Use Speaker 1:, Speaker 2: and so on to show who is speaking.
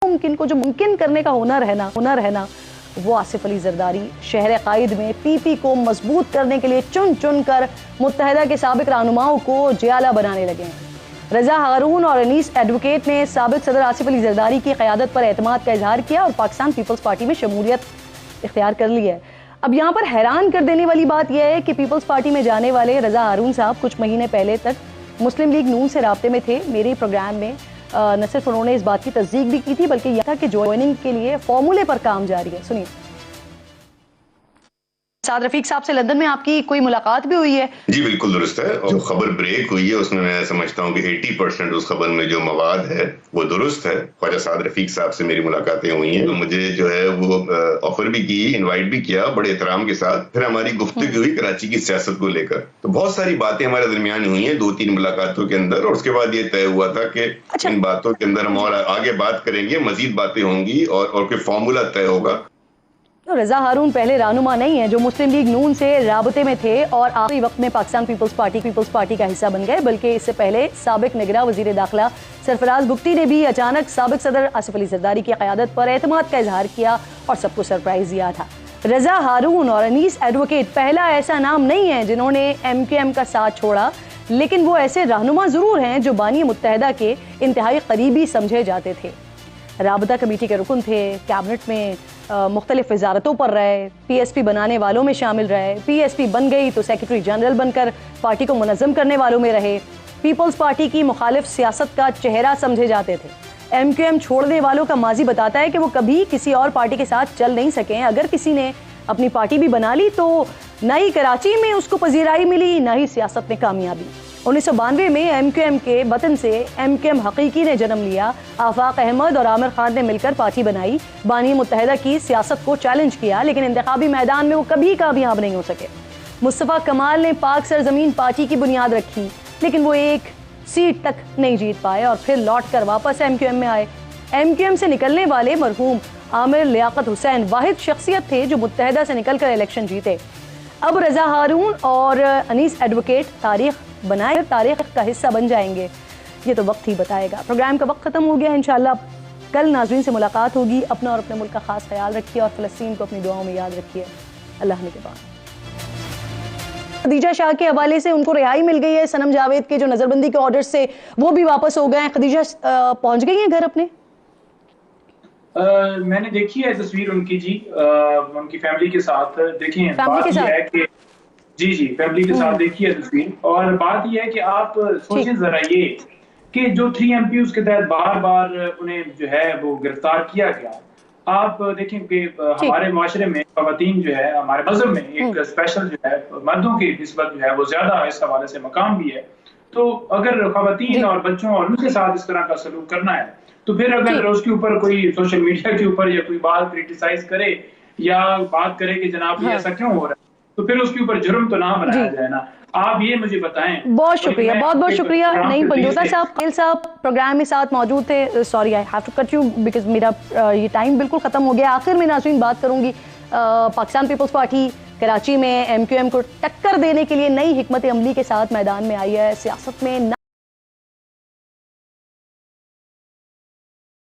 Speaker 1: नामुमकिन को जो मुमकिन करने का हुनर है ना वो आसिफ अली जरदारी शहर कायद में पीपी को मजबूत करने के लिए चुन चुन कर मुत्तहिदा के साबिक रहनुमाओं को जियाला बनाने लगे हैं। रजा हारून और अनीस एडवोकेट ने साबिक सदर आसिफ अली जरदारी की क़यादत पर एतमाद का इजहार किया और पाकिस्तान पीपल्स पार्टी में शमूलियत इख्तियार कर ली है। अब यहाँ पर हैरान कर देने वाली बात यह है कि पीपल्स पार्टी में जाने वाले रजा हारून साहब कुछ महीने पहले तक मुस्लिम लीग नून से राब्ते में थे। मेरे प्रोग्राम में न सिर्फ उन्होंने इस बात की तस्दीक भी की थी बल्कि यह था कि ज्वाइनिंग के लिए फॉर्मूले पर काम जारी है। सुनिए, साद रफीक साहब से लंदन में आपकी कोई मुलाकात भी हुई है?
Speaker 2: जी बिल्कुल दुरुस्त है। और जो खबर ब्रेक हुई है उसमें मैं समझता हूँ कि 80% उस खबर में जो मवाद है वो दुरुस्त है। ख्वाजा साद रफीक साहब से मेरी मुलाकातें हुई हैं, तो मुझे जो है वो ऑफर भी की, इनवाइट भी किया बड़े एहतराम के साथ। फिर हमारी गुफ्तगू हुई कराची की सियासत को लेकर, तो बहुत सारी बातें हमारे दरमियान हुई हैं 2-3 मुलाकातों के अंदर। और उसके बाद ये तय हुआ था कि इन बातों के अंदर हम और आगे बात करेंगे, मजीद बातें होंगी और कोई फॉर्मूला तय होगा।
Speaker 1: तो रजा हारून पहले रहनुमा नहीं है जो मुस्लिम लीग नून से राबते में थे और आखिरी वक्त में पाकिस्तान पीपल्स पार्टी का हिस्सा बन गए, बल्कि इससे पहले साबिक निगरां वजीर दाखिला सरफराज बुगटी ने भी अचानक साबिक सदर आसिफ अली जरदारी की क़यादत पर एतमाद का इजहार किया और सबको सरप्राइज दिया था। रजा हारून और अनीस एडवोकेट पहला ऐसा नाम नहीं है जिन्होंने MQM का साथ छोड़ा, लेकिन वो ऐसे रहनुमा जरूर हैं जो बानी मुत्तहिदा के इंतहाई करीबी समझे जाते थे। राबता कमेटी के रुकन थे, कैबिनेट में मुख्तलिफ वजारतों पर रहे, PSP बनाने वालों में शामिल रहे, PSP बन गई तो सेक्रेटरी जनरल बनकर पार्टी को मुनज़्ज़म करने वालों में रहे, पीपल्स पार्टी की मुखालिफ सियासत का चेहरा समझे जाते थे। MQM छोड़ने वालों का माजी बताता है कि वो कभी किसी और पार्टी के साथ चल नहीं सके। अगर किसी ने अपनी पार्टी भी बना ली तो न ही कराची में उसको पजीराई मिली, न ही सियासत में कामयाबी। 1992 में MQM के वतन से MQM हकीकी ने जन्म लिया। आफाक अहमद और आमिर खान ने मिलकर पार्टी बनाई, बानी मुत्तहिदा की सियासत को चैलेंज किया, लेकिन इंतखाबी मैदान में वो कभी कामयाब नहीं हो सके। मुस्तफ़ा कमाल ने पाक सरजमीन पार्टी की बुनियाद रखी, लेकिन वो एक सीट तक नहीं जीत पाए और फिर लौट कर वापस MQM में आए। MQM से निकलने वाले मरहूम आमिर लियाकत हुसैन वाहिद शख्सियत थे जो मुत्तहिदा से निकलकर इलेक्शन जीते। अब रजा हारून और अनीस एडवोकेट तारीख का हिस्सा बन जाएंगे, ये तो वक्त ही बताएगा। प्रोग्राम का वक्त खत्म हो गया, इंशाल्लाह कल नाज़रीन से मुलाकात होगी। अपना और अपने मुल्क का खास ख्याल रखिए और फ़लस्तीन को अपनी दुआओं में याद रखिए। अल्लाह ने के बाद खदीजा शाह के हवाले से उनको रिहाई मिल गई है। सनम जावेद के जो नजरबंदी के ऑर्डर से वो भी वापस हो गए हैं। खदीजा पहुंच गई हैं घर अपने?
Speaker 3: मैंने देखी है तस्वीर उनकी जी, उनकी फैमिली के साथ देखी है।
Speaker 1: फैमिली के साथ?
Speaker 3: है कि जी फैमिली के साथ देखी है तस्वीर। और बात यह है कि आप सोचें जरा ये कि जो 3 MPs के तहत बार बार उन्हें जो है वो गिरफ्तार किया गया। आप देखें कि हमारे माशरे में ख़वातीन जो है, हमारे मजहब में एक स्पेशल जो है मर्दों की निस्बत जो है वो ज्यादा इस हवाले से मकाम भी है। तो अगर ख़वातीन और बच्चों और उनके साथ इस तरह का सलूक करना है तो फिर अगर उसके ऊपर कोई सोशल मीडिया के ऊपर या कोई बात क्रिटिसाइज करे या बात करे कि जनाब ये ऐसा क्यों हो रहा है, तो फिर उसके ऊपर जुर्म तो ना बनाया जाए ना। आप ये मुझे बताएं।
Speaker 1: बहुत शुक्रिया, बहुत शुक्रिया। नहीं पंजोता साहब प्रोग्राम में साथ मौजूद थे। Sorry I have to cut you because मेरा ये टाइम बिल्कुल खत्म हो गया। आखिर में नाज़रीन बात करूंगी, पाकिस्तान पीपल्स पार्टी कराची में MQM को टक्कर देने के लिए नई हिकमत अमली के साथ मैदान में आई है। सियासत में